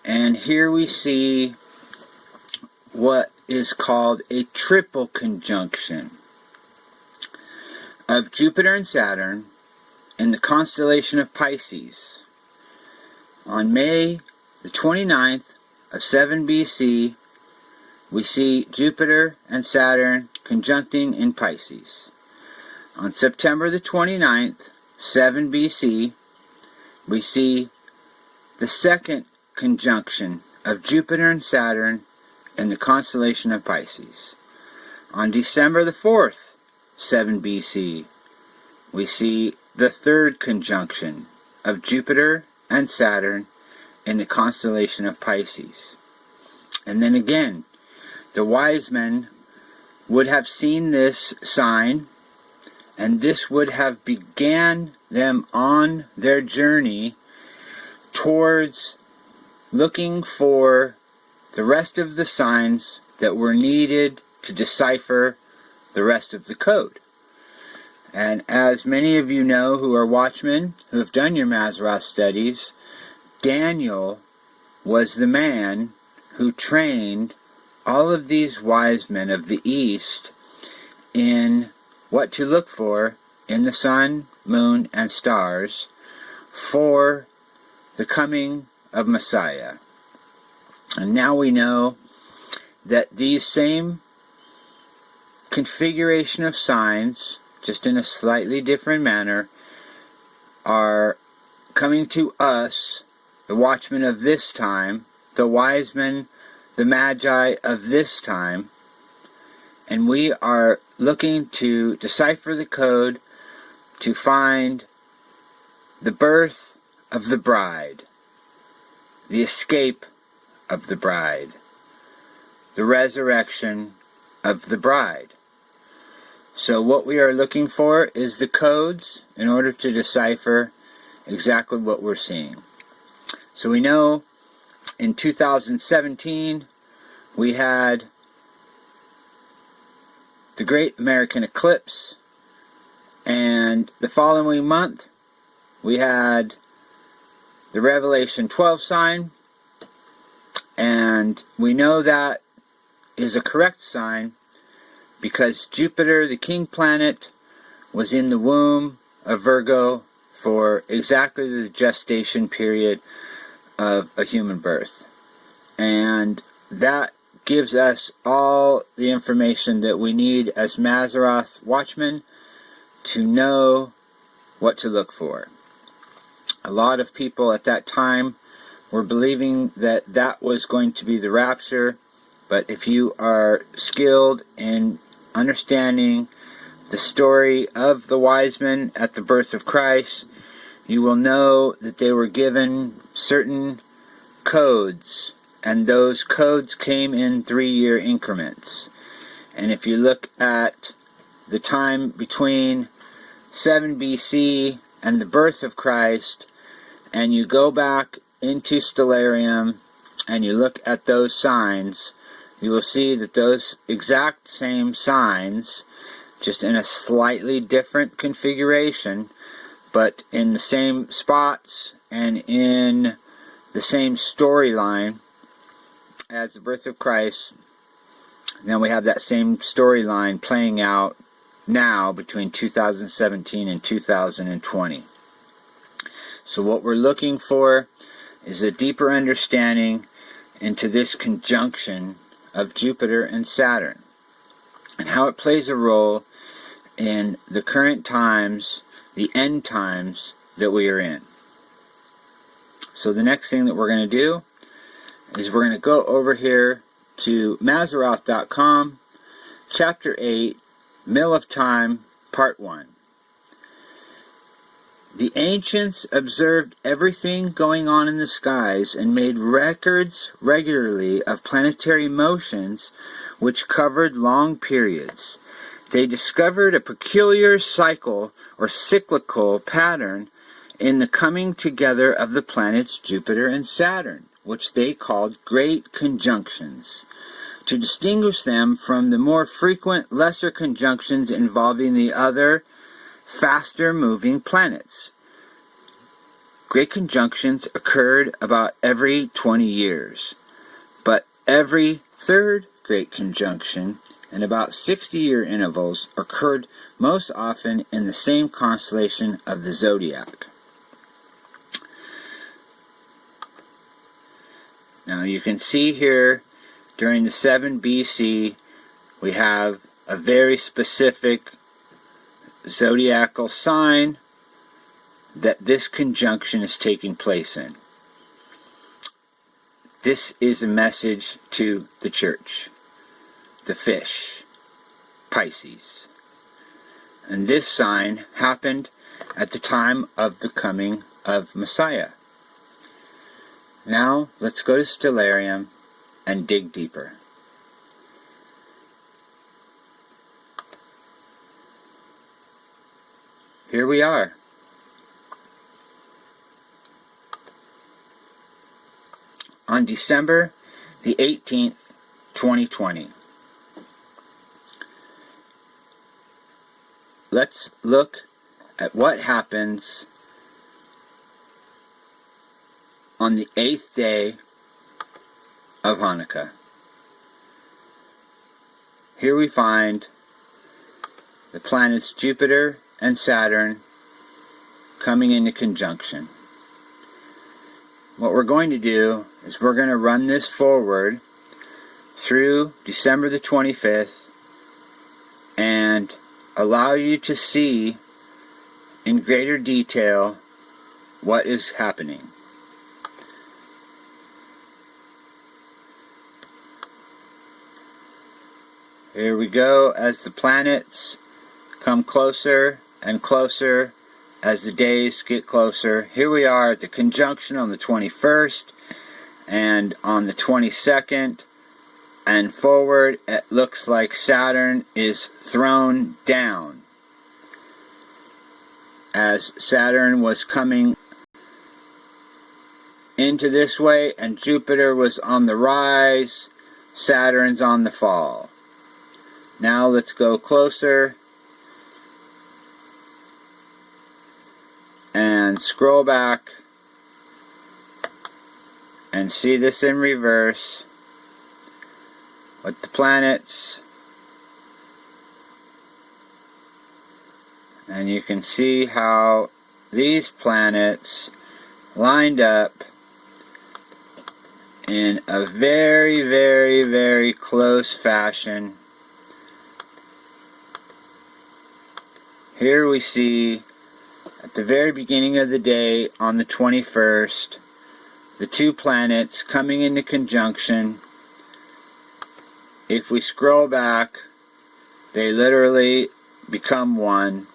And here we see what is called a triple conjunction of Jupiter and Saturn in the constellation of Pisces. On May the 29th of 7 BC, we see Jupiter and Saturn conjuncting in Pisces. On September the 29th, 7 BC, we see the second conjunction of Jupiter and Saturn in the constellation of Pisces. On December the 4th, 7 BC, we see the third conjunction of Jupiter and Saturn in the constellation of Pisces. And then again, the wise men would have seen this sign, and this would have began them on their journey towards looking for the rest of the signs that were needed to decipher the rest of the code. And as many of you know who are watchmen, who have done your Mazzaroth studies, Daniel was the man who trained all of these wise men of the East in what to look for in the sun, moon, and stars for the coming of Messiah. And now we know that these same configuration of signs, just in a slightly different manner, are coming to us, the watchmen of this time, the wise men, the magi of this time, and we are looking to decipher the code to find the birth of the bride, the escape of the bride, the resurrection of the bride. So what we are looking for is the codes in order to decipher exactly what we're seeing. So we know in 2017 we had the Great American Eclipse, and the following month we had the Revelation 12 sign, and we know that is a correct sign because Jupiter, the king planet, was in the womb of Virgo for exactly the gestation period of a human birth. And that gives us all the information that we need as Mazzaroth watchmen to know what to look for. A lot of people at that time were believing that that was going to be the rapture, but if you are skilled in understanding the story of the wise men at the birth of Christ, you will know that they were given certain codes, and those codes came in 3-year increments. And if you look at the time between 7 BC and the birth of Christ, and you go back into Stellarium and you look at those signs, you will see that those exact same signs, just in a slightly different configuration, but in the same spots and in the same storyline as the birth of Christ. Now we have that same storyline playing out now between 2017 and 2020. So what we're looking for is a deeper understanding into this conjunction of Jupiter and Saturn and how it plays a role in the current times, the end times that we are in. So the next thing that we're going to do is we're going to go over here to mazzaroth.com, Chapter 8, Mill of Time, Part 1. The ancients observed everything going on in the skies and made records regularly of planetary motions which covered long periods. They discovered a peculiar cycle or cyclical pattern in the coming together of the planets Jupiter and Saturn, which they called great conjunctions, to distinguish them from the more frequent lesser conjunctions involving the other faster moving planets. Great conjunctions occurred about every 20 years, but every third great conjunction and about 60-year intervals occurred most often in the same constellation of the zodiac. Now you can see here during the 7 BC we have a very specific zodiacal sign that this conjunction is taking place in. This is a message to the church, the fish, Pisces. And this sign happened at the time of the coming of Messiah. Now let's go to Stellarium and dig deeper. Here we are. On December the 18th, 2020. Let's look at what happens on the 8th day of Hanukkah. Here we find the planets Jupiter and Saturn coming into conjunction. What we're going to do is we're going to run this forward through December the 25th and allow you to see in greater detail what is happening. Here we go as the planets come closer and closer as the days get closer. Here we are at the conjunction on the 21st and on the 22nd and forward it looks like Saturn is thrown down. As Saturn was coming into this way and Jupiter was on the rise, Saturn's on the fall. Now let's go closer and scroll back and see this in reverse with the planets, and you can see how these planets lined up in a very, very, very close fashion. Here we see at the very beginning of the day on the 21st, the two planets coming into conjunction. If we scroll back, they literally become one.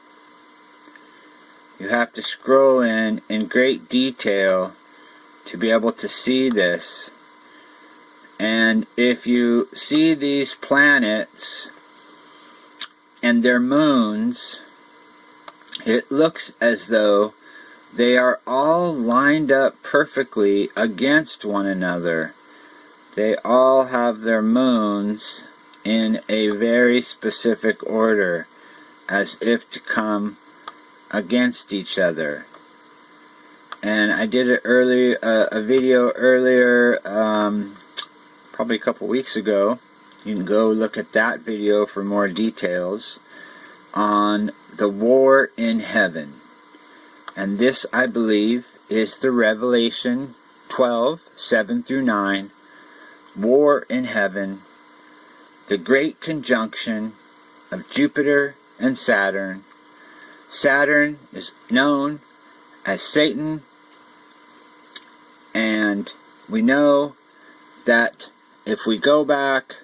You have to scroll in great detail to be able to see this. And if you see these planets and their moons, it looks as though they are all lined up perfectly against one another. They all have their moons in a very specific order, as if to come against each other. And I did it earlier, a video earlier, probably a couple weeks ago. You can go look at that video for more details on the war in heaven. And this, I believe, is the Revelation 12, 7 through 9, war in heaven, the great conjunction of Jupiter and Saturn. Saturn is known as Satan, and we know that if we go back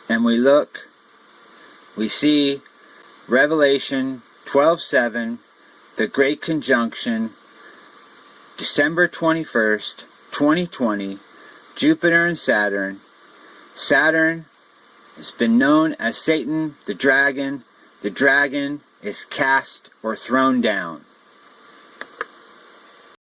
and we look, we see Revelation 12:7, the Great Conjunction, December 21st, 2020, Jupiter and Saturn. Saturn has been known as Satan, the dragon. The dragon is cast or thrown down.